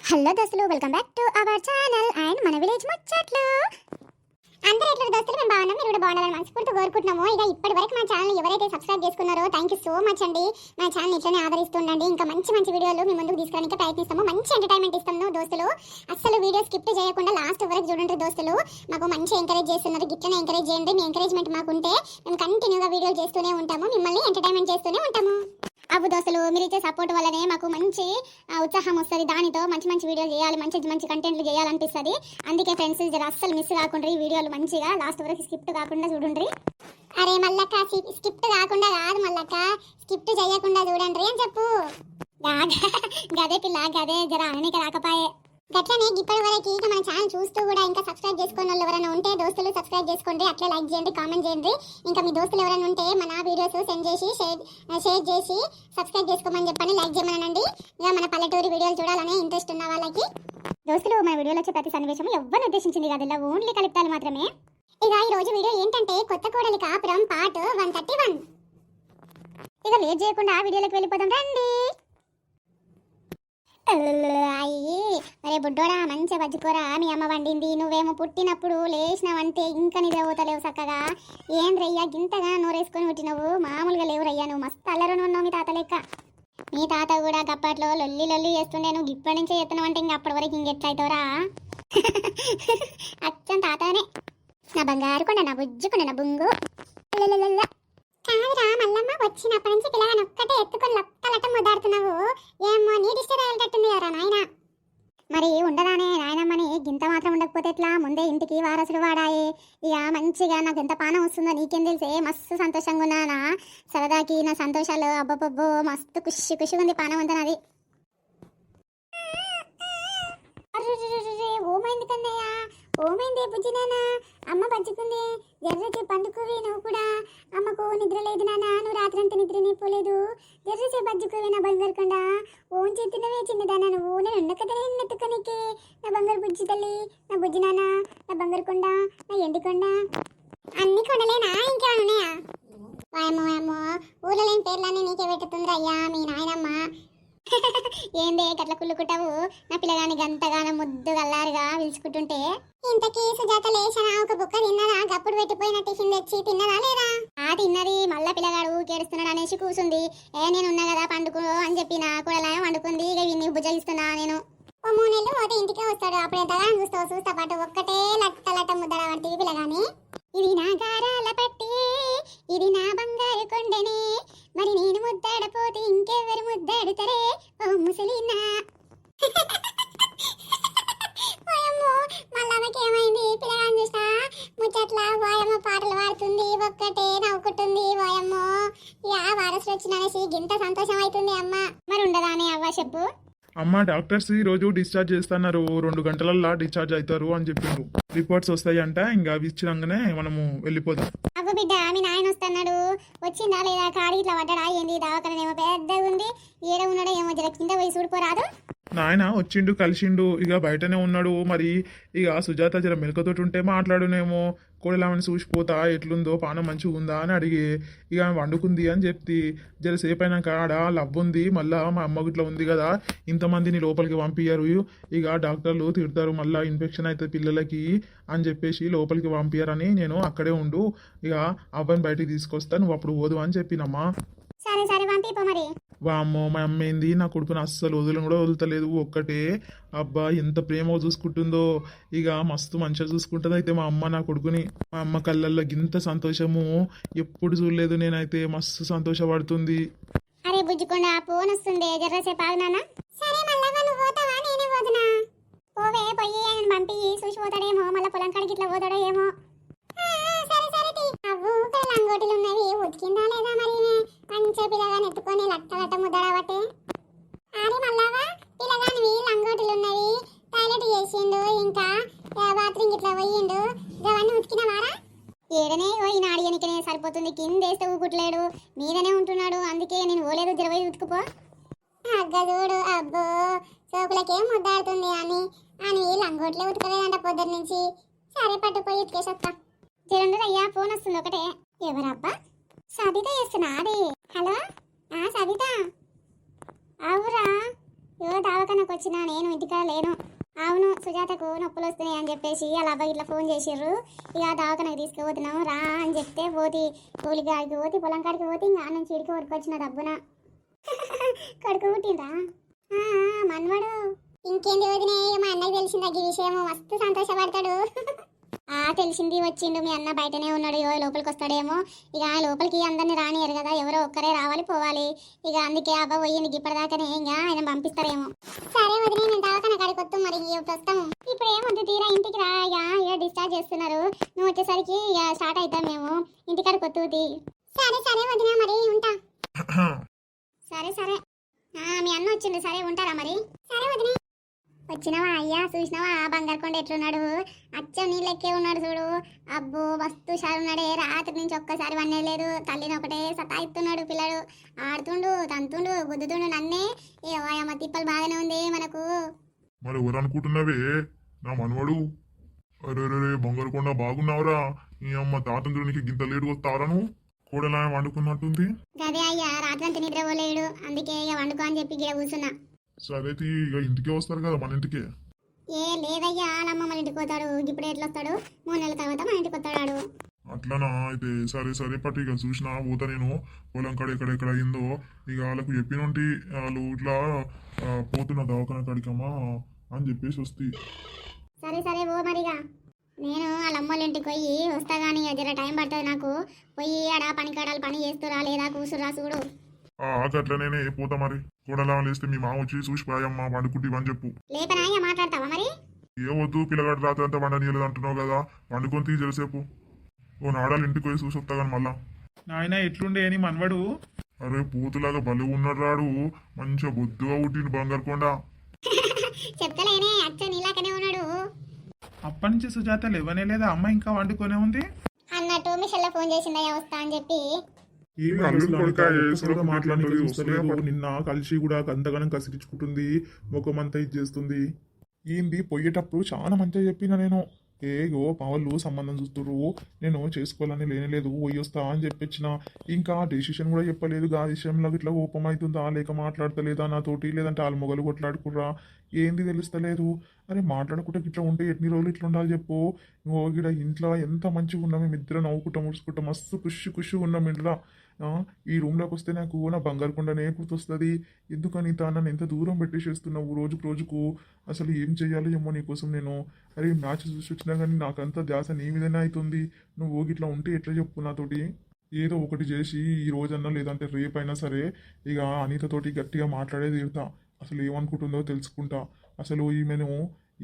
Hello దోస్తులు, welcome back to our channel and మన village ముచ్చట్లు. అందరూ ఎట్లా దోస్తులు, మేము బాగున్నాం, మీరు కూడా బాగున్నారని మనస్ఫూర్తిగా కోరుకుంటున్నాము. ఇక ఇప్పటి వరకు మా ఛానల్ ఎవరైతే సబ్స్క్రైబ్ చేసుకున్నారో థ్యాంక్ యూ సో మచ్ అండి. మా ఛానల్ ఇట్లనే ఆదరిస్తుండండి. ఇంకా మంచి మంచి వీడియోలు మీ ముందుకు తీసుకురావడానికి ప్రయత్నిస్తాము. మంచి ఎంటర్టైన్మెంట్ ఇస్తాము దోస్తులు. అసలు వీడియో స్కిప్ చేయకుండా లాస్ట్ వరకు చూడండి దోస్తులు. మాకు మంచి ఎంకరేజ్ చేస్తున్నారు, గిట్లనే ఎంకరేజ్ చేయండి. మీ ఎంకరేజ్మెంట్ మాకుంటే మేము కంటిన్యూగా వీడియోలు చేస్తూనే ఉంటాము, మిమ్మల్ని ఎంటర్టైన్మెంట్ చేస్తూనే ఉంటాము. అవు దోస్తులు, మీరు ఇచ్చే సపోర్ట్ వల్లనే మాకు మంచి ఉత్సాహం వస్తుంది. దానితో మంచి మంచి వీడియోలు చేయాలి, మంచి మంచి కంటెంట్లు చేయాలనిపిస్తుంది. అందుకే ఫ్రెండ్స్, అస్సలు మిస్ కాకుండా ఈ వీడియోలు మంచిగా లాస్ట్ వరకు స్కిప్ కాకుండా చూడండి. అరే మల్లక్క, స్కిప్ కాకుండా కాదు మల్లక్క, స్కిప్ చేయకుండా చూడండి అని చెప్పు. గదే పిల్ల, గదే జర అననికి రాకపాయే. గట్లనే ఇప్పటి వరకు మన ఛానల్ చూస్తూ కూడా ఇంకా సబ్స్క్రైబ్ చేసుకున్న వాళ్ళు ఎవరైనా ఉంటే దోస్తులు సబ్స్క్రైబ్ చేసుకోండి, అట్లే లైక్ చేయండి, కామెంట్ చేయండి. ఇంకా మీ దోస్తులు ఎవరైనా ఉంటే మన వీడియోస్ సెండ్ చేసి షేర్ చేసి సబ్స్క్రైబ్ చేసుకోమని చెప్పండి, లైక్ చేయమనండి. ఇక మన పల్లెటూరి వీడియోలు చూడాలనే ఇంట్రెస్ట్ ఉన్న వాళ్ళకి. దోస్తులు, మన వీడియోలో వచ్చే ప్రతి సన్నివేశం ఎవరిని ఉద్దేశించింది కాదు, ఇలా ఓన్లీ కలుపుతాలు మాత్రమే. ఇక ఈ రోజు వీడియో ఏంటంటే కొత్త కోడలి కాపురం పార్ట్ 131. ఇక లేట్ చేయకుండా వీడియోలోకి వెళ్ళిపోదాం రండి. అయ్యి అరే బుడ్డోడా, మంచిగా బజ్జుకోరా, మీ అమ్మ వండింది. నువ్వేమో పుట్టినప్పుడు లేచినావంటే ఇంకా నిద్రపోతలేవు చక్కగా. ఏం రయ్యా గింతగా నోరేసుకొని పుట్టినవు, మామూలుగా లేవు రయ్యా, నువ్వు మస్తు అల్లరని ఉన్నావు మీ తాత లెక్క. మీ తాత కూడా గప్పట్లో లొల్లి చేస్తుండే, నువ్వు ఇప్పటి నుంచే చెప్తున్నావు అంటే ఇంక అప్పటి వరకు ఇంకెట్లయితావురా. అచ్చం తాతనే, నా బంగారు కొండ, నా బుజ్జుకొండ, నా బుంగు. కాదురా మల్లమ్మ, వచ్చినప్పటి నుంచి పిల్లగాని ఒక్కటే ఎత్తుకొని లొక్కలట్ట ముద్దాడుతున్నావు. ఏమో నీ డిస్టర్బ్ అయ్యేటట్టుంది ఎవరా నాయన. మరి ఉండదానే నాయనమ్మని, గింత మాత్రం ఉండకపోతే ఎట్లా, ముందే ఇంటికి వారసుడు వాడాయే. ఇక మంచిగా నాకు ఎంత పానం వస్తుందో నీకేం తెలిసే, మస్తు సంతోషంగా ఉన్నానా. సరదాకి నా సంతోషాలు అబ్బబ్బబ్బో మస్తు ఖుషి ఉంది పానం అంతా నాది. ఓమైంది కన్నయ్య, ఓమైంది బుజ్జి నాన్న, అమ్మ బజ్జుకుంది, జర్రసి పండుకోవే నువ్వు కూడా. అమ్మకు నిద్ర లేదు నాన్న, నువ్వు రాత్రంతా నిద్ర నిపోలేదు, జర్రసి బజ్జుకోవే నా బంగారు కొండ. ఓన్ చేతున్నవే చిన్నదానా నువ్వు, నేను ఉండకదనే నెత్తుకోనికి. నా బంగారు బుజ్జి తల్లి, నా బుజ్జి నాన్న, నా బంగారు కొండ, నా ఎండి కొండ. అన్ని కొండలేనా, ఇంకేమైనా ఉన్నాయా? వాయమ్మో ఊళ్ళో లేని పేర్లన్నీ నీకే పెట్టుతుంది అయ్యా మీ నాయనమ్మ. ఏందే గట్ల కుళ్ళుకుంటావు, నా పిల్లగాని గంతగానో ముద్దు గల్లారుగా పిలుచుకుంటుంటే. ఇంతకీ సుజాత లేచనా, ఒక బుక్క తిన్నదా, గప్పుడు పెట్టిపోయిన టిఫిన్ తెచ్చి తిన్నదా లేదా? తిన్నది. మళ్ళా పిల్లగాడు కేడుస్తున్నాడు అనేసి కూర్చుంది. నేను ఉన్నా కదా పండుకో అని చెప్పిన, కూడా వండుకుంది. ఇక ఇన్ని బుజ్జగిస్తున్నా నేను. 3 నెలలు పోతే ఇంటికే వస్తాడు, అప్పుడు ఎంతగానో చూస్తా పాటు ఒక్కటే లట్ట ముద్దడ వంటివి పిల్లగాని. ఇది నా గారాల పట్టి, ఇది నా బంగారు కొండనే, మరి నేను ముద్దాడపోతే ఇంకెవరు ముద్దాడుతారే ఓ ముసలినా. మళ్ళమ్మకి ఏమైంది, పిల్లగాని చూసా ముచ్చట్ల వాయమ్మ పాటలు పాడుతుంది, ఒక్కటే నవ్వుకుంటుంది. వాయమ్మో వారసులు వచ్చిననేసి గింత సంతోషం అవుతుంది అమ్మ. మరి ఉండదానే అవ్వ చెప్పు. అమ్మ, డాక్టర్స్ ఈ రోజు డిశ్చార్జ్ చేస్తున్నారు, 2 గంటలల్లా డిశ్చార్జ్ అవుతారు అని చెప్పిండ్రు. రిపోర్ట్స్ వస్తాయంట, ఇంకా అవి ఇచ్చినాకనే మనము వెళ్ళిపోదాం. అవ్వ బిడ్డ, మీ నాయన వస్తున్నాడు, వచ్చిందా లేదా, కాడి ఇట్లా పడ్డా ఏంది, దావకనేమో పెద్దగా ఉంది, ఏడ ఉన్నాడో ఏమో, జర కింద పోయి చూడిపోరాదు. నాయన వచ్చిండు, కలిసిండు, ఇక బయటనే ఉన్నాడు. మరి ఇక సుజాత జర మెలకతోటి ఉంటే మాట్లాడునేమో, కోడలామని చూసిపోతా ఎట్లుందో, పానం మంచిగా ఉందా అని అడిగి, ఇక వండుకుంది అని చెప్తి. జరసేపు అయినాక ఆడ లవ్వుంది, మళ్ళా మా అమ్మ గిట్లా ఉంది కదా, ఇంతమందిని లోపలికి పంపించారు, ఇక డాక్టర్లు తిడతారు, మళ్ళీ ఇన్ఫెక్షన్ అవుతుంది పిల్లలకి అని చెప్పేసి లోపలికి పంపించారని నేను అక్కడే ఉండు, ఇక అవ్వని బయటికి తీసుకొస్తా, నువ్వు అప్పుడు పోదు అని చెప్పినమ్మా. సరే పంపిపో మరి. వామ్మో, మా అమ్మ ఏంది నా కొడుకుని అస్సలు వదులను కూడా వదులుతలేదు, ఒక్కటే. అబ్బా ఎంత ప్రేమ చూసుకుంటుందో, ఇక మస్తు మంచిగా చూసుకుంటుంది అయితే మా అమ్మ నా కొడుకుని. మా అమ్మ కళ్ళల్లో గింత సంతోషము ఎప్పుడు చూడలేదు నేనైతే, మస్తు సంతోషపడుతుంది. అరే బుజ్జుకొండ, ఫోన్ వస్తుంది, జర్రసేపు ఆగునానా. సరే మళ్ళా నువ్వు పోతావా, నేనే పోతున్నా. పోవే, పోయి ఆయన పంపి చూసిపోతాడేమో, మళ్ళీ పొలం కాడికి ఇట్లా పోతాడో ఏమో. లంగోటీలు ఉన్నవి, ఉతికిందా లేదా మరి, మంచిగా పిల్లగాని ఎత్తుకొని లట్ట ముద్దడబట్టే. అరే మళ్ళావా, పిల్లగానివి లంగోటీలు ఉన్నవి, టాయిలెట్ చేసిండు, ఇంకా బాత్రూమ్ ఇట్లా పోయిండు, అవన్నీ ఉతికినవారా? ఏడనే పోయిన అడిగనికనే సరిపోతుంది, కింద వేస్తే ఊకుట్లేడు, మీదనే ఉంటున్నాడు, అందుకే నేను పోలేదు, జరవై ఉతుకుపో. అగ్గదూడు, అబ్బో సోకులకేం ముద్దాడుతుంది అని లంగోట్లే ఉతకలేదంట పొద్దున్న నుంచి. సరే పట్టుపోయి ఉతికేసొస్తా. జరండు అయ్యా, ఫోన్ వస్తుంది ఒకటే. ఎవరబ్బా? సబిత చేస్తున్నా. అదే హలో, సబిత అవురా, దావకానికి వచ్చినా నేను ఇంటికాడ లేను. అవును, సుజాతకు నొప్పులు వస్తున్నాయి అని చెప్పేసి అలా అబ్బాయి ఇట్లా ఫోన్ చేసిర్రు. ఇక దావకానికి తీసుకుపోతున్నాం రా అని చెప్తే పోతి, కూలికి ఆడికి పోతి, పొలం కాడికి పోతే ఇంకా నుంచి ఇడికి ఊరుకొచ్చిన డబ్బున కడుకు పుట్టిండ్రా మన్వాడు. ఇంకేంది వదినే, మా అన్నకి తెలిసిందా ఈ విషయం? మస్తు సంతోషపడతాడు. తెలిసింది, వచ్చిండు. మీ అన్న బయటనే ఉన్నాడు, లోపలికి వస్తాడేమో. ఇక లోపలికి అందరిని రానియరు కదా, ఎవరో ఒక్కరే రావాలి పోవాలి. ఇక అందుకే అబ్బా పోయింది ఇప్పటిదాకానే, ఇంకా ఆయన పంపిస్తారేమో. సరే వదిలే, మేము దావకాన కాడికి వస్తాం, మరి వస్తాము. ఇప్పుడు ఏమొద్దు, తీరా ఇంటికి రా. ఇక డిశ్చార్జ్ చేస్తున్నారు, నువ్వు వచ్చేసరికి ఇక స్టార్ట్ అవుతాం మేము ఇంటికాడికి వస్తుంది. సరే సరే వదినా, మరి ఉంటా. సరే సరే, మీ అన్న వచ్చిండు, సరే ఉంటారా మరి? సరే వదినా. వచ్చినావా అయ్యా, చూసినావా బంగారు కొండ ఎట్లున్నాడు? అచ్చం నీళ్ళెక్కే ఉన్నాడు చూడు. అబ్బో మస్తు షారున్నాడే, రాత్రి నుంచి ఒక్కసారి వన్నేలేదు. తల్లిని ఒకటే సతాయిస్తున్నాడు పిల్లడు. ఆడుతుండు, తంతుండు, గుద్దుతుండు నన్నే. అమ్మ తిప్పలు బాగానే ఉంది మనకు. మరి ఎవరు అనుకుంటున్నావే? నా మనవడు. అరే బంగారు కొండ బాగున్నావురా. ఈ అమ్మ తాతంద్రునికి గింత లేటుగా వస్తావరా నువ్వు? కూడలా వండుకున్నట్టుంది. గదే అయ్యా, రాత్రంతా నిద్రపోలేడు, అందుకే ఇక వండుకో అని చెప్పి గిడ కూర్చున్నా. సరే ఇక ఇంటికే వస్తారు కదా మన ఇంటికే. లేదయ్యా, వాళ్ళమ్మ మన ఇంటికి పోతాడు. ఇప్పుడు ఎట్లా వస్తాడు? 3 నెలల తర్వాత మన ఇంటికి వస్తాడు. అట్లనా? అయితే సరే పట్టు. ఇక చూసినా పోతా నేను పొలం కాడ ఎక్కడెక్కడ అయిందో. ఇక వాళ్ళకు చెప్పినంటి వాళ్ళు ఇట్లా పోతున్న దవాఖాన కాడికమ్మా అని చెప్పేసి వస్తాయి. సరే సరే ఓ మరిగా. నేను వాళ్ళ అమ్మోళ్ళ ఇంటికి పోయి వస్తా, కానీ జర టైం పడుతుంది నాకు. పోయి ఆడ పని కాడాలి, పని చేస్తురా లేదా కూసురా చూడు. అట్లనే పోతా మరి. కూడలా లేస్తే మీ మామ వచ్చి చూసిపోయామ్మా వండుకుంటే అని చెప్పు. లేపనా మాట్లాడతావా మరి? ఏ వద్దు, పిల్లగాడు రాత్రి అంతా వండనీయలేదు అంటున్నావు కదా, వండుకొని తీ జరసేపు. ఓ నాడాలు ఇంటికి పోయి చూసి వస్తా కానీ మళ్ళా. నాయన ఎట్లుండే అని మనవడు? అరే పూతులాగా బలి ఉన్నాడు రాడు, మంచిగా బొద్దుగా పుట్టిండు బంగారు కొండ. చెప్తలేనే, అచ్చ నీలాకనే ఉన్నాడు. అప్పటి నుంచి సుజాత లేవనే లేదా, అమ్మ ఇంకా వండుకొనే ఉంది అన్నట్టు మిషన్లో ఫోన్ చేసిందయ్యా వస్తా అని చెప్పి. నిన్న కలిసి కూడా అంతగానం కసిరించుకుంటుంది, ముఖమంతా ఇది చేస్తుంది. ఏంది పోయేటప్పుడు చాలా మంచిగా చెప్పిన నేను, ఏగో మా వాళ్ళు సంబంధం చూస్తురు, నేను చేసుకోవాలని లేనేలేదు, పోయొస్తా అని చెప్పించిన. ఇంకా డెసిషన్ కూడా చెప్పలేదు. ఆ విషయంలో ఇట్లా కోపం అవుతుందా, లేక మాట్లాడతలేదా నాతోటి, లేదంటే వాళ్ళ మొగలు కొట్లాడుకుర్రా, ఏంది తెలుస్తలేదు. అరే మాట్లాడుకుంటే ఇట్లా ఉంటే ఎన్ని రోజులు ఇట్లా ఉండాలి చెప్పు. ఇక్కడ ఇంట్లో ఎంత మంచిగా ఉన్నాం, మేము ఇద్దరు నవ్వుకుంటాం, ముడుచుకుంటాం, మస్తు ఖుషి ఉన్నాం ఇంట్లో. ఈ రూమ్లోకి వస్తే నాకు నా బంగారు కొండనే గుర్తొస్తుంది. ఎందుకని నన్ను ఎంత దూరం పెట్టేసేస్తున్నావు రోజుకు. అసలు ఏం చెయ్యాలి ఏమో నీకోసం నేను. అరే మ్యాచ్ చూసి వచ్చినా కానీ నాకంతా ధ్యాస నీ మీదనే అవుతుంది. నువ్వు ఇట్లా ఉంటే ఎట్లా చెప్పు నాతోటి? ఏదో ఒకటి చేసి ఈ రోజన్నా లేదంటే రేపైనా సరే ఇక అనితతోటి గట్టిగా మాట్లాడే తీరుతా. అసలు ఏమనుకుంటుందో తెలుసుకుంటా. అసలు ఈమెను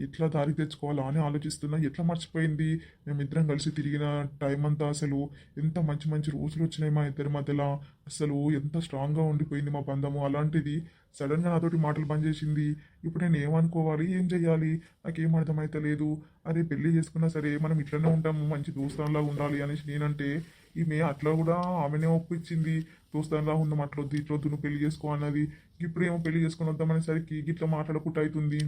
ఎట్లా దారికి తెచ్చుకోవాలా అని ఆలోచిస్తున్నా. ఎట్లా మర్చిపోయింది? మేమిద్దరం కలిసి తిరిగిన టైం అంతా అసలు ఎంత మంచి రోజులు వచ్చినాయి మా ఇద్దరి మధ్యలో. అసలు ఎంత స్ట్రాంగ్గా ఉండిపోయింది మా బంధము. అలాంటిది సడన్గా నాతోటి మాటలు బంద్ చేసింది. ఇప్పుడు నేను ఏమనుకోవాలి, ఏం చెయ్యాలి, నాకేం అర్థమైతే లేదు. అరే పెళ్లి చేసుకున్నా సరే మనం ఇట్లనే ఉంటాము, మంచి దోస్తాన్లా ఉండాలి అనేసి నేనంటే ఈమె అట్లా కూడా ఆమెనే ఒప్పించింది. దోస్తాన్లా ఉన్నాం, అట్లొద్దు ఇట్లొద్దు, నువ్వు పెళ్లి చేసుకో అన్నది. ఇప్పుడు ఏమో పెళ్లి చేసుకుని వద్దామనేసరికి గిట్లా మాట్లాడుకుంటూ అవుతుంది.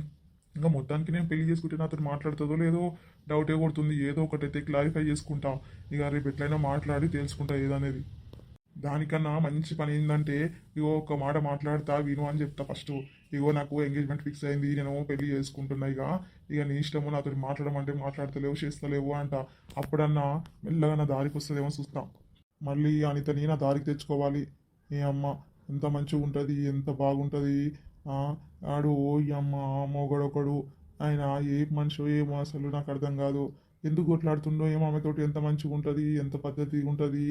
ఇంకా మొత్తానికి నేను పెళ్లి చేసుకుంటే నాతో మాట్లాడుతుందో లేదో డౌటే కొడుతుంది. ఏదో ఒకటైతే క్లారిఫై చేసుకుంటా. ఇక రేపు ఎట్లయినా మాట్లాడి తెలుసుకుంటా ఏదనేది. దానికన్నా మంచి పని ఏంటంటే ఇగో ఒక మాట మాట్లాడతా విను అని చెప్తా ఫస్ట్. ఇగో నాకు ఎంగేజ్మెంట్ ఫిక్స్ అయింది, నేను పెళ్లి చేసుకుంటున్నా. ఇక నీ ఇష్టము, నాతో మాట్లాడమంటే మాట్లాడతలేవు, చేస్తలేవు అంట. అప్పుడన్నా మెల్లగా నా దారికి వస్తుందేమో చూస్తా. మళ్ళీ అనితని నా దారికి తెచ్చుకోవాలి. ఏ అమ్మ ఎంత మంచిగా ఉంటుంది, ఎంత బాగుంటుంది. ఆడు ఈ అమ్మ మొగడొకడు, ఆయన ఏ మనిషో ఏమో అసలు నాకు అర్థం కాదు. ఎందుకు కొట్లాడుతుండో ఏమో, ఆమెతోటి ఎంత మంచిగా ఉంటుంది, ఎంత పద్ధతి ఉంటుంది.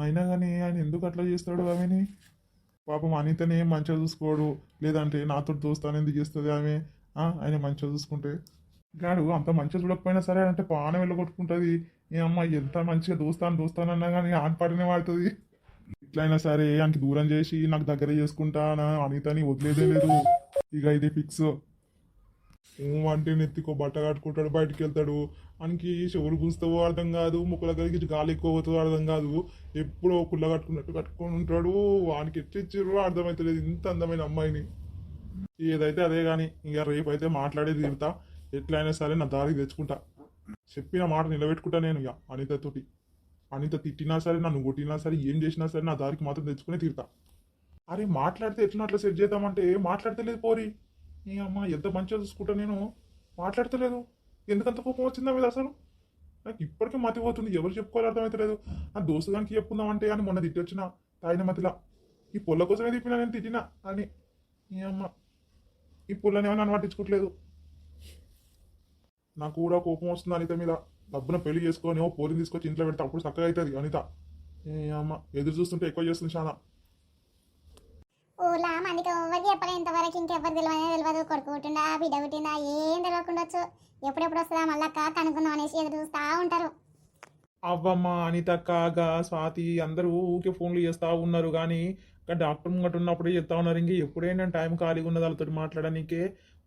అయినా కానీ ఆయన ఎందుకు అట్లా చేస్తాడు ఆమెని? పాపం అనితనే మంచిగా చూసుకోడు, లేదంటే నాతో దోస్తాను ఎందుకు చేస్తుంది ఆమె? ఆయన మంచిగా చూసుకుంటే గాడు అంత మంచిగా చూడకపోయినా సరే అంటే పానం వెళ్ళగొట్టుకుంటుంది. ఏ అమ్మ ఎంత మంచిగా దోస్తానన్నా కానీ ఆనపాటనే వాడుతుంది. ఇట్లయినా సరే ఆయనకి దూరం చేసి నాకు దగ్గర చేసుకుంటా అనితని వదిలేదే లేదు. ఇక ఇది ఫిక్స్. అంటే నెత్తికో బట్ట కట్టుకుంటాడు, బయటికి వెళ్తాడు. ఆయనకి చెవులు కూస్తావో అర్థం కాదు, ముక్కల కలిగి గాలి ఎక్కువ పోతుందో అర్థం కాదు. ఎప్పుడో కుళ్ళ కట్టుకున్నట్టు కట్టుకొని ఉంటాడు. వానికి ఎట్టిచ్చారో అర్థమవుతలేదు ఇంత అందమైన అమ్మాయిని. ఏదైతే అదే కానీ ఇక రేపు అయితే మాట్లాడేది తీరుతా. ఎట్లయినా సరే నా దారికి తెచ్చుకుంటా. చెప్పిన మాట నిలబెట్టుకుంటా నేను. ఇక అనితతోటి, అనిత తిట్టినా సరే, నన్ను కొట్టినా సరే, ఏం చేసినా సరే నా దారికి మాత్రం తెచ్చుకునే తీరుతా. అరే మాట్లాడితే ఎట్లా అట్లా సెట్ చేద్దామంటే మాట్లాడతలేదు పోరి. ఈ అమ్మ ఎంత మంచిగా చూసుకుంటా నేను మాట్లాడతలేదు. ఎందుకంత కోపం వచ్చిందా మీద అసలు? నాకు ఇప్పటికీ మతి పోతుంది. ఎవరు చెప్పుకోవాలి అర్థమవుతలేదు. నా దోస్తు గానికి చెప్పుకుందామంటే అని మొన్న తిట్టి వచ్చిన తాగిన మతిలా. ఈ పొల్ల కోసమే తిప్పినా నేను తిట్టినా అని. ఈ అమ్మ ఈ పుల్లని ఏమైనా నన్ను పట్టించుకోవట్లేదు. నాకు కూడా కోపం వస్తుంది అనిత మీద. డబ్బున పెళ్లి చేసుకొని ఓ పోరిని తీసుకొచ్చి ఇంట్లో పెడితే అప్పుడు చక్కగా అవుతుంది అనిత. ఏ అమ్మ ఎదురు చూస్తుంటే ఎక్కువ చేస్తుంది చాలా. ఊర్లో మనకి ఎవరు చెప్పలే ఇంతవరకు, ఇంకెవ్వరు తెలియదు. కొడుకు పుట్టిందా బిడ్డ పుట్టిందా ఏం తెలియకుండా వచ్చు. ఎప్పుడెప్పుడు వస్తుందా మళ్ళక్క కనుక్కుందాం అనేసి ఎదురు చూస్తూ ఉంటారు. అవ్వమ్మ అనితక్క గా స్వాతి అందరూ ఊకే ఫోన్లు చేస్తూ ఉన్నారు. కానీ డాక్టర్ ముంగట ఉన్నప్పుడే చెప్తా ఉన్నారు. ఇంక ఎప్పుడైనా టైం ఖాళీగా ఉన్నది వాళ్ళతో మాట్లాడడానికే.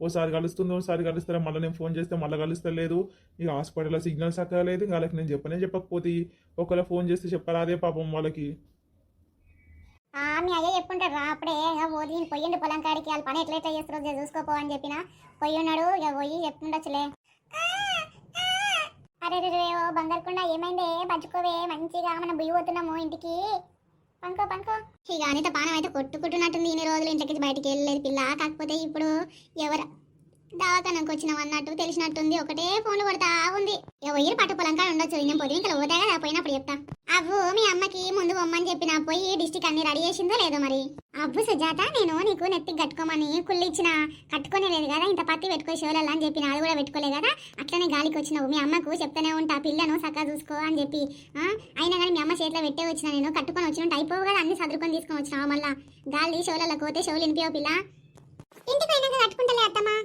ఓసారి కలుస్తుంది, ఓసారి కలుస్తారా, మళ్ళీ నేను ఫోన్ చేస్తే మళ్ళీ కలుస్తలేదు. ఇక హాస్పిటల్లో సిగ్నల్ చక్కగా లేదు. ఇంకా వాళ్ళకి నేను చెప్పకపోతే ఒకవేళ ఫోన్ చేస్తే చెప్పరాదే పాపం వాళ్ళకి. మీ అయ్య చెప్పుంటాడు రా అప్పుడే. ఇక పోయి పొయ్యిండు పొలం కాడికి, వాళ్ళ పని ఎట్లా చేస్తారో చూసుకోపో అని చెప్పిన. పొయ్యి ఉన్నాడు, ఇక పోయి చెప్తుండొచ్చులే. అరే రే ఓ బంగారుకుండా ఏమైందే? పట్టుకోవే మంచిగా, మనం బియ్యి పోతున్నాము ఇంటికి. పంకో పంకో. ఇక అనిత పానం అయితే కొట్టుకుంటున్నట్టుంది. ఇన్ని రోజులు ఇంట్లోకి బయటికి వెళ్ళలేదు పిల్ల. కాకపోతే ఇప్పుడు ఎవరు దవాఖానకు వచ్చినాం అన్నట్టు తెలిసినట్టుంది. ఒకటే ఫోన్లు కొడతా ఉంది. పోయి పట్టు పొలంకా ఉండొచ్చు. నేను పొద్దున ఇంకా పోతా కదా, పోయినప్పుడు చెప్తా. అవ్వు మీ అమ్మకి ముందు బొమ్మని చెప్పిన పోయి డిస్టిక్ అన్ని రెడీ చేసిందో లేదో మరి. అవ్వు సుజాత, నేను నీకు నెత్తికి కట్టుకోమని కుళ్ళు ఇచ్చిన, కట్టుకునే లేదు కదా. ఇంత పత్తి పెట్టుకో షోలల్లా అని చెప్పిన, అది కూడా పెట్టుకోలే కదా. అట్లనే గాలికి వచ్చినావు. మీ అమ్మకు చెప్తానే ఉంటా పిల్లను చక్కగా చూసుకో అని చెప్పి. అయినా కానీ మీ అమ్మ చేతిలో పెట్టే వచ్చిన, నేను కట్టుకొని వచ్చినట్టు అయిపోవు కదా. అన్ని సదురుకొని తీసుకొని వచ్చినావు. మళ్ళా గాలి షోలలో పోతే షోలు వినిపించవు పిల్ల. ఇంటికి పోయినాక కట్టుకుంటలే అత్తమ్మా.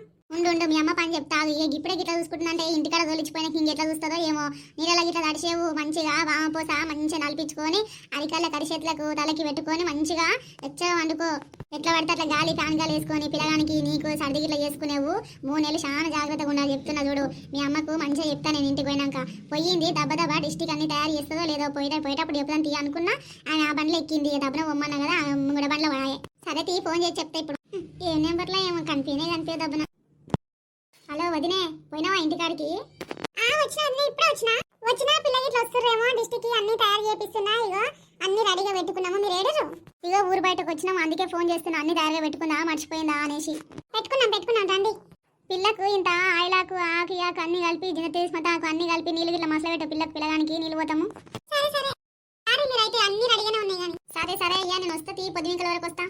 ఉండు మీ అమ్మ పని చెప్తావు. ఇప్పుడే గిట్లా చూసుకుంటుందంటే ఇంటికాడ తోలిచ్చిపోయినాక ఇంకెట్లా చూస్తుందో ఏమో. నీళ్ళ గిట్లా తడిసేవు మంచిగా వామపోస మంచిగా నలిపించుకొని అరికల్ల కరిచేతులకు తలకి పెట్టుకొని మంచిగా ఎచ్చగా వండుకో. ఎట్లా పడితే అట్లా గాలి ఫ్యాన్ గాలి వేసుకొని పిల్లగానికి నీకు సర్ది గిట్లా చేసుకునేవు. 3 నెలలు చాలా జాగ్రత్తగా ఉండాలి చెప్తున్నా చూడు. మీ అమ్మకు మంచిగా చెప్తా నేను ఇంటికి పోయినాక. పోయింది దెబ్బ డిస్టిక్ అన్ని తయారు చేస్తుందో లేదో పోయేటప్పుడు చెప్తాను తీ అనుకున్నా. ఆయన ఆ బండ్లో ఎక్కింది. దెబ్బన బొమ్మన్నా కదా ముంగడ బండ్లో వాయే. సరే తీ ఫోన్ చేసి చెప్తా ఇప్పుడు. ఏ నెంబర్లో ఏమో కనిపించే దెబ్బన. హలో వదినే, పోయినావా ఇంటికాడికి? ఇప్పుడే వచ్చినా పిల్లకి ఇట్లా వస్తుర్రేమో డిస్టిక్ అన్ని తయారు చేపిస్తున్నా. ఇగో అన్ని రెడీగా పెట్టుకున్నాము. మీరు ఏడరు? ఇగో ఊరు బయటకు వచ్చినాము, అందుకే ఫోన్ చేస్తున్నా. అన్ని తయారుగా పెట్టుకుందా మర్చిపోయిందా అనేసి. పెట్టుకున్నాం రండి. పిల్లకు ఇంత ఆయిలాకు ఆకు ఆకు అన్ని కలిపి జినతేస్మతాకు అన్ని కలిపి నీళ్ళు గిట్లా మసలు పెట్టు. పిల్లగానికి నీళ్ళు పోతాము. సరే మీరైతే అన్ని రెడీగానే ఉన్నాయి కానీ. సరే అయ్యా నేను వస్తా. పొద్దునికల వరకు వస్తా.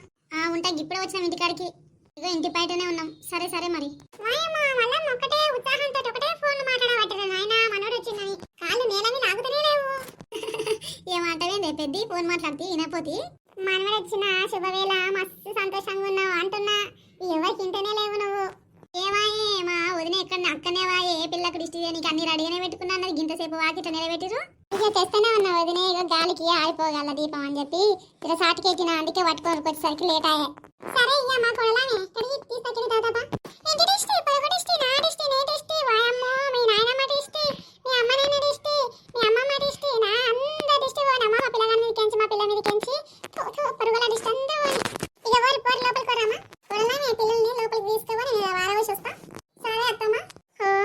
ఉంటా. ఇప్పుడే వచ్చినాం ఇంటికాడికి. ఇగో ఇంటి బయటనే ఉన్నాం. సరే మరి. ఒకటే ఉత్సాహంతో ఒకటే ఫోన్ మాట్లాడబట్టారు నాయన. మనోడు వచ్చిందని కాళ్ళు నేలని నాకుతనే లేవు. ఏమంటావేందే పెద్ద ఫోన్ మాట్లాడితే వినపోతే? మనవడు వచ్చిన శుభవేళ మస్తు సంతోషంగా ఉన్నావు అంటున్నా. ఎవరికి ఇంటనే లేవు నువ్వు. ఏమాయే మా వదిన ఎక్కడ అక్కనే వాయే. పిల్లకు దిష్టి నీకు అన్ని రెడీగానే పెట్టుకున్నా అన్నది. గింతసేపు వాకిట నిలబెట్టిరు. ఇక తెస్తూనే ఉన్నా వదిన. ఇక గాలికి ఆడిపోగల దీపం అని చెప్పి ఇక సాటికెక్కిన, అందుకే పట్టుకొని వచ్చేసరికి లేట్ అయ్యే. సరే ఇక మా కొడలానే తీసుకొచ్చింది దాదాపా. ఏంటి దిష్టి? పొగ దిష్టి? నా దిష్టి? నే దిష్టి? వాయమ్మో మీ నాయనమ్మ దిష్టి, మీ అమ్మ నాన్న దిష్టి, మీ అమ్మమ్మ దిష్టి, నా అందరి దిష్టి పోనమ్మా. మా పిల్లగాని మీద కెంచి, మా పిల్ల మీద కెంచి పరుగుల దిష్టి అంతా పోని. ఇక పోరు లోపలికి పోరామా. కొడలానే పిల్లల్ని లోపలికి తీసుకుపోయి నేను వారవేసి వస్తా. సరే అత్తమ్మా.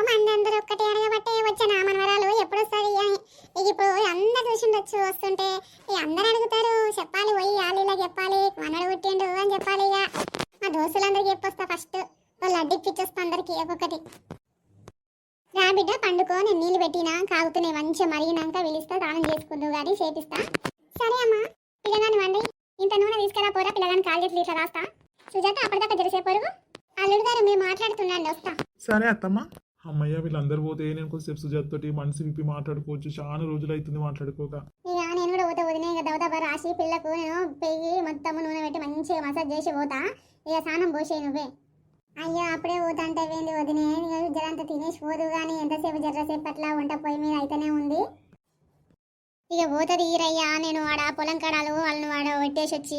మందందరూ ఒక్కటే అడగబట్టే వచ్చాను మనవరాలు ఎప్పుడు వస్తుంది అని. ఇక ఇప్పుడు అందరు చూసిండొచ్చు వస్తుంటే. ఇక అందరు అడుగుతారు, చెప్పాలి పోయి ఆలీలా చెప్పాలి మనడు పుట్టిండు అని చెప్పాలి. ఇక మా దోస్తులందరికీ చెప్పొస్తా. ఫస్ట్ వాళ్ళు అడ్డిప్పిచ్చొస్తా అందరికి ఒక్కొక్కటి. రా బిడ్డ పండుకో, నేను నీళ్ళు పెట్టినా కాగుతున్నాయి మంచిగా మరిగినాక పిలుస్తా. స్నానం చేసుకుందు కానీ చేపిస్తా. సరే అమ్మా. పిల్లగాని వండి ఇంత నూనె తీసుకురా పోరా. పిల్లగాని కాలు చేతులు ఇట్లా రాస్తా. సుజాత అప్పటిదాకా జరిసేపోరు. అల్లుడు గారు మీరు మాట్లాడుతున్నాండి వస్తా. సరే అత్తమ్మ. అమ్మయ్య వీళ్ళందరూ పోతే నేను కొంచెంసేపు సుజాత తోటి మనసు విప్పి మాట్లాడుకోవచ్చు. చాలా రోజులు అవుతుంది మాట్లాడుకోక. ఇక నేను కూడా పోతా వదిన. ఇక దవదబ రాసి పిల్లకు నేను పెయ్యి మొత్తం నూనె పెట్టి మంచిగా మసాజ్ చేసి పోతా. ఇక స్నానం పోసే నువ్వే. అయ్యో అప్పుడే పోతా అంటే ఏంది వదినే? జరంతా తినేసి పోదు కానీ ఎంతసేపు జర్రసేపు అట్లా వంట పొయ్యి మీద అయితేనే ఉంది. ఇక పోతుంది ఈరయ్యా. నేను ఆడ పొలం కడాలు వాళ్ళని ఆడ పెట్టేసి వచ్చి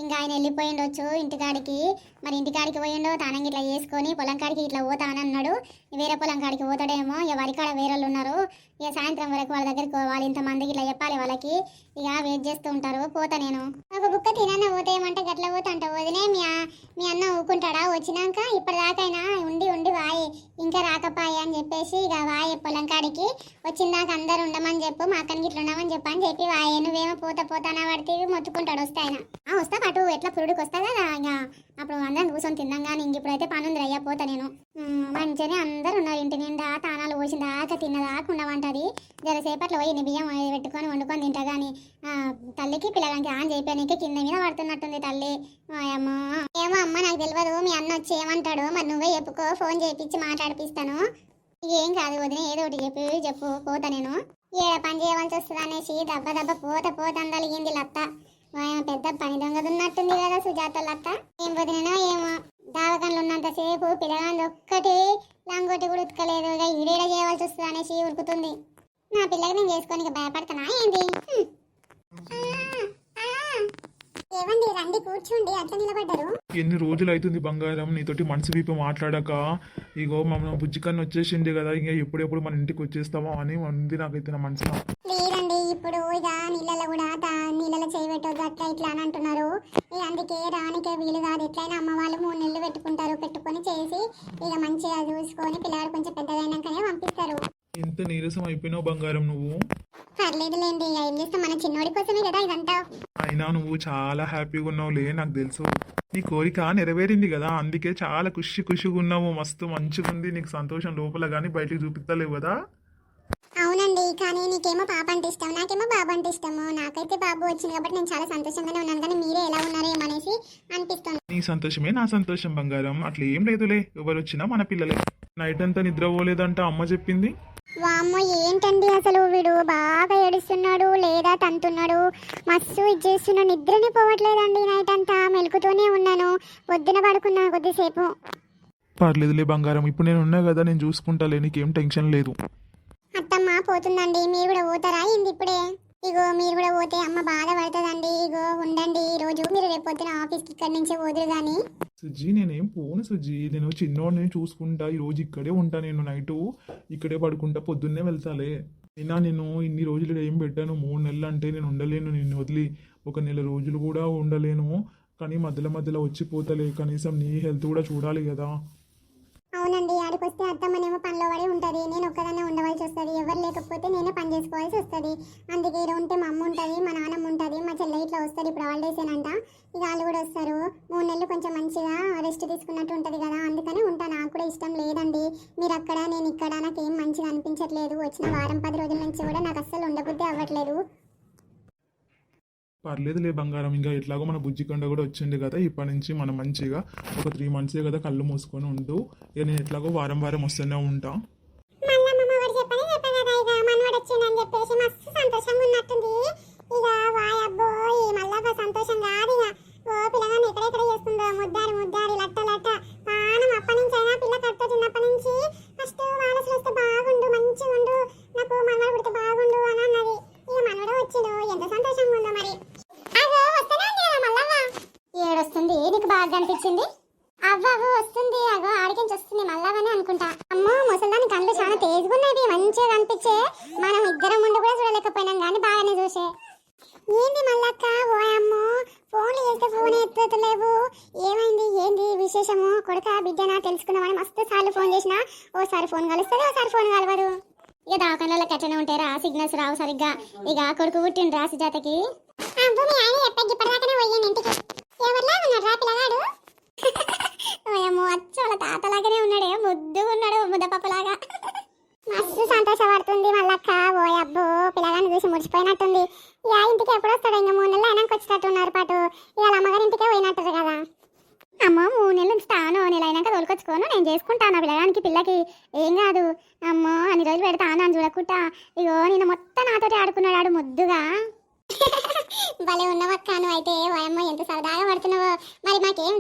ఇంకా ఆయన వెళ్ళిపోయిండొచ్చు ఇంటికాడికి. మరి ఇంటికాడికి పోయిండో తానం ఇట్లా చేసుకొని పొలం కాడికి ఇట్లా పోతానని అన్నాడు. వేరే పొలం కాడికి పోతాడేమో. ఇక వరికాడ వేరే వాళ్ళు ఉన్నారు. ఇక సాయంత్రం వరకు వాళ్ళ దగ్గరికి పోవాలి. ఇంతమందికి ఇట్లా చెప్పాలి వాళ్ళకి. ఇక వెయిట్ చేస్తూ ఉంటారు. పోతా నేను. ఒక బుక్క తినన్నా పోతే ఏమంటే గట్ల పోతా అంట వదినే. మీ అన్న ఊకుంటాడా వచ్చినాక? ఇప్పటిదాకైనా ఉండి వాయి ఇంకా రాకపాయి అని చెప్పేసి ఇక వాయే పొలం కాడికి వచ్చిందాక అందరు ఉండమని చెప్పు మా అక్కనికి ఇట్లా ఉండమని చెప్పు అని చెప్పి వాయే నువ్వేమో పోతానా పడితే మొత్తుకుంటాడు వస్తే ఆయన వస్తా పాటు ఎట్లా పురుడికి వస్తా కదా ఇక అప్పుడు అందరం కూర్చొని తిందాం కానీ ఇంక ఇప్పుడైతే పనుంది అయ్యా పోతా నేను మంచిగానే అందరు ఉన్నారు ఇంటి నిండా తానాలు పోసిన దాకా తిన్నదాకా ఉండమంటది జరసేపట్లో పోయి బియ్యం పెట్టుకొని వండుకొని తింటా కానీ తల్లికి పిల్లగానికి ఆన్ చేయడానికి కింద మీద పడుతున్నట్టుంది తల్లి ఏమో అమ్మ నాకు తెలియదు మీ అన్న వచ్చి ఏమంటాడు మరి నువ్వే చెప్పుకో ఫోన్ చేయించి మాట్లాడిపిస్తాను ఏం కాదు వదిన ఏదో ఒకటి చెప్పు పోతా నేను ఏ పని చేయవలసి వస్తుంది అనేసి దెబ్బ పోతందలిగింది లత్త పెద్ద పని దొంగదున్నట్టుంది కదా సుజాత లత్త ఏం వదిలినా ఏమో దావకంలో ఉన్నంతసేపు పిల్లగాంది ఒక్కటి లంగోటి కూడా ఉతకలేదు ఇక ఈడేడ చేయవలసి వస్తుంది అనేసి ఉరుకుతుంది నా పిల్లకి నేను చేసుకోనికి భయపడతానా ఏంటి ఏమండి రండి కూర్చోండి అట్లా నిలబడ్డారు ఎన్ని రోజులు అవుతుంది బంగారం నీతోటి మనసు విప్పి మాట్లాడాక ఇగో మమ్మల్ని బుజ్జికన్ను వచ్చేసింది కదా ఇంకా ఎప్పుడెప్పుడు మన ఇంటికి వచ్చేస్తామో అని ఉంది నాకైతే నా మనసులో. లేదండి ఇప్పుడు ఇక నీళ్ళలో కూడా నీళ్ళలో చేయబెట్టొద్దు అట్లా ఇట్లా అని అంటున్నారు ఇక అందుకే రానికే వీలు కాదు ఎట్లయినా అమ్మ వాళ్ళు 3 నెలలు పెట్టుకొని చేసి ఇక మంచిగా చూసుకొని పిల్లగాడు కొంచెం పెద్దదైనాకనే పంపిస్తారు. ఎంత నీరసం అయిపోయినావు బంగారం నువ్వు. పర్లేదులేండి ఇక ఏం చేస్తాం మన చిన్నోడి కోసమే కదా ఇదంతా. అయినా నువ్వు చాలా హ్యాపీగా ఉన్నావులే నాకు తెలుసు. నీ కోరిక నెరవేరింది కదా అందుకే చాలా ఖుషిగా ఉన్నావు. మస్తు మంచిగా ఉంది నీకు సంతోషం లోపల కానీ బయటికి చూపిస్తలేవు కదా. అవునండి కానీ నీకేమో పాప అంటే ఇష్టం నాకేమో బాబు అంటే ఇష్టము. నాకైతే బాబు వచ్చింది కాబట్టి నేను చాలా సంతోషంగానే ఉన్నాను కానీ మీరే ఎలా ఉన్నారో ఏమనేసి అనిపిస్తుంది. నీ సంతోషమే నా సంతోషం బంగారం. అట్లా ఏం లేదులే ఎవరు వచ్చినా మన పిల్లలే. నైట్ అంతా నిద్రపోలేదంట అమ్మ చెప్పింది. వామ్మో ఏంటండి అసలు వీడు బాగా ఏడుస్తున్నాడు లేదా తంతున్నాడు మస్తు ఇచ్చేస్తున్నాడు నిద్రనే పోవట్లేదండి. నైట్ అంతా మెలుకుతూనే ఉన్నాను పొద్దున పడుకున్నా కొద్దిసేపు. పర్లేదులే బంగారం ఇప్పుడు నేను ఉన్నా కదా నేను చూసుకుంటాలే నీకేం టెన్షన్ లేదు. అత్తమ్మ పోతుందండి మీరు కూడా పోతారా ఏంది ఇప్పుడే? ఇగో మీరు కూడా పోతే అమ్మ బాధపడుతుందండి. ఇగో ఉండండి ఈ రోజు మీరు రేపు పొద్దున ఆఫీస్కి ఇక్కడి నుంచే పోదురు కానీ. సుజ్జి నేనేం పోను సుజ్జి నేను చిన్నోడిని చూసుకుంటా. ఈ రోజు ఇక్కడే ఉంటా నేను నైటు ఇక్కడే పడుకుంటా పొద్దున్నే వెళ్తాలే. అయినా నేను ఇన్ని రోజులు ఏం పెట్టాను 3 నెలలు అంటే నేను ఉండలేను. నిన్ను వదిలి 1 నెల రోజులు కూడా ఉండలేను. కానీ మధ్యలో వచ్చిపోతలే కనీసం నీ హెల్త్ కూడా చూడాలి కదా. అవునండి ఆడికి వస్తే అత్తమ్మనేమో పనిలో పడి ఉంటుంది నేను ఒక్కదాన్నే ఉండవలసి వస్తుంది. ఎవరు లేకపోతే నేనే పని చేసుకోవాల్సి వస్తుంది. అందుకే ఇక్కడ ఉంటే మా అమ్మ ఉంటుంది మా నాన్నమ్మ ఉంటుంది మా చెల్లె ఇట్లా వస్తుంది. ఇప్పుడు హాలిడేసేనంట ఇక వాళ్ళు కూడా వస్తారు. 3 నెలలు కొంచెం మంచిగా రెస్ట్ తీసుకున్నట్టు ఉంటుంది కదా అందుకని ఉంటా. నాకు కూడా ఇష్టం లేదండి మీరు అక్కడ నేను ఇక్కడ నాకేం మంచిగా అనిపించట్లేదు. వచ్చిన వారం 10 రోజుల నుంచి కూడా నాకు అస్సలు ఉండబుద్ధి అవ్వట్లేదు. పర్లేదులే బంగారం ఇంకా ఎట్లాగో మన బుజ్జికొండ కూడా వచ్చింది కదా ఇప్పటి నుంచి మనం మంచిగా ఒక 3 మంత్సే కదా కళ్ళు మూసుకొని ఉండు. ఇక నేను ఎట్లాగో వారం వస్తూనే ఉంటా. సంతోషం కాదు ఇక ఓ పిల్లగాని ఎక్కడెక్కడ చేస్తుందో ముద్దారి లట్ట పానం అప్పటి నుంచి అయినా పిల్ల కట్టుతున్నప్పటి నుంచి ఫస్ట్ వారసులు వస్తే బాగుండు మంచిగా ఉండు నాకు మనవడు పుడితే బాగుండు అని అన్నది. ఇక మనవడు వచ్చిడు ఎంత సంతోషంగా ఉందో మరి. అగో వస్తూనే ఉంది కదా మల్లవ్వ. ఏడొస్తుంది నీకు బాగా అనిపించింది? అవ్వ వస్తుంది అగో ఆడికించి వస్తుంది మల్లవ్వనే అనుకుంటా. అమ్మో ముసలిదాని కళ్ళు చాలా తేజగా ఉన్నాయి మంచిగా కనిపించే. మనం ఇద్దరం ముందు కూడా చూడలేకపోయినాం కానీ బాగానే చూసే. ఏంది మల్లక్క ఓ అమ్మో ఫోన్లు చేస్తే ఫోన్ ఎత్తలేవు ఏమైంది ఏంది విశేషము? కొడుక బిడ్డనా తెలుసుకుందామని మస్తు సార్లు ఫోన్ చేసినా ఓసారి ఫోన్ కలుస్తుంది ఓసారి ఫోన్ కలవరు. ఇక దావకాలలో కట్టనే ఉంటారా సిగ్నల్స్ రావు సరిగ్గా. ఇక కొడుకు పుట్టిండ్రా సుజాతకి. ఓయమ్మో అచ్చ వాళ్ళ తాతలాగానే ఉన్నాడే ముద్దుగా ఉన్నాడు ముద్దపప్పలాగా. మస్తు సంతోషపడుతుంది మల్లక్క. ఓ అబ్బో పిల్లగాని చూసి ముడిచిపోయినట్టుంది. ఇక ఇంటికి ఎప్పుడు వస్తాడు? ఇంకా 3 నెలలు అయినాక వచ్చేటట్టున్నారు పాటు. ఇవాళ అమ్మగారి ఇంటికే పోయినట్టు కదా. అమ్మో 3 నెలలు ఉంచుతాను నెల అయినాక తోలుకొచ్చుకోను నేను చేసుకుంటాను పిల్లగానికి పిల్లకి ఏం కాదు. అమ్మో అన్ని రోజులు పెడతాను అని చూడకుండా ఇగో నేను మొత్తం నాతోటి ఆడుకున్నాడు ముద్దుగా. భలే ఉన్నవక్క నువ్వు అయితే. ఓయమ్మో ఎంత సరదాగా పడుతున్నావో. మరి మాకేం